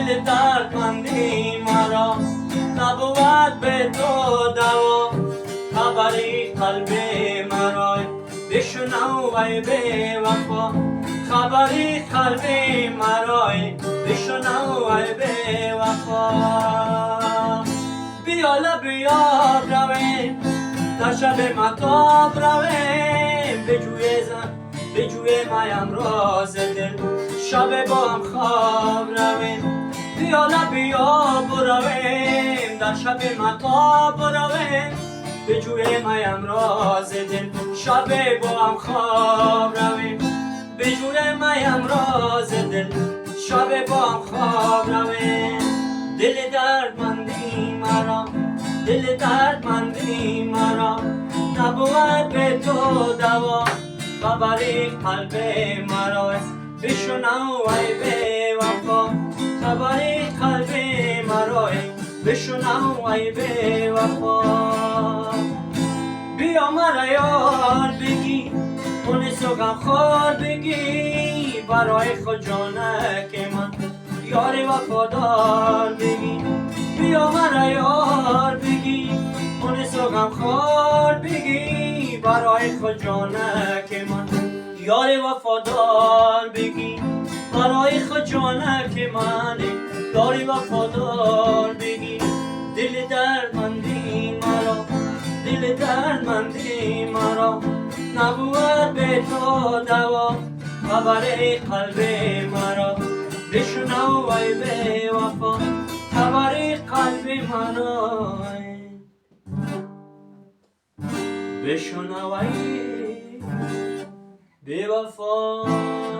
دل دردمندی مرا نبود به تو دوا خبری قلب مرا بشنو ای بی وفا خبری قلب مرا بشنو ای بی وفا بیا لب یاب رویم در شب مهتاب رویم بجوی مایم راز دل شب با هم خواب رویم بیا لب یاب رویم در شب مهتاب رویم بجوی مایم راز دل شب با هم خواب رویم بجوی مایم راز دل شب با هم خواب رویم دل دردمندی مرا دل دردمندی مرا نبود به تو دوا خبری قلب مرا بشنو ای بی وفا خبری قلب مرا بشنو ای بی وفا بیا مرا یار بگی اونس و غمخوار بگی برای خود جانک من یار وفادار بگی بیا مرا یار بگی اونس و غمخوار بگی برای خود جانک من یار وفادار بگی برای خود جانک من یار وفادار بگی دل دردمندی مرا دل دردمندی مرا نبود به تو دوا خبر قلب مرا بشنو ای بی وفا خبر قلب مرا بشنو ای بی وفا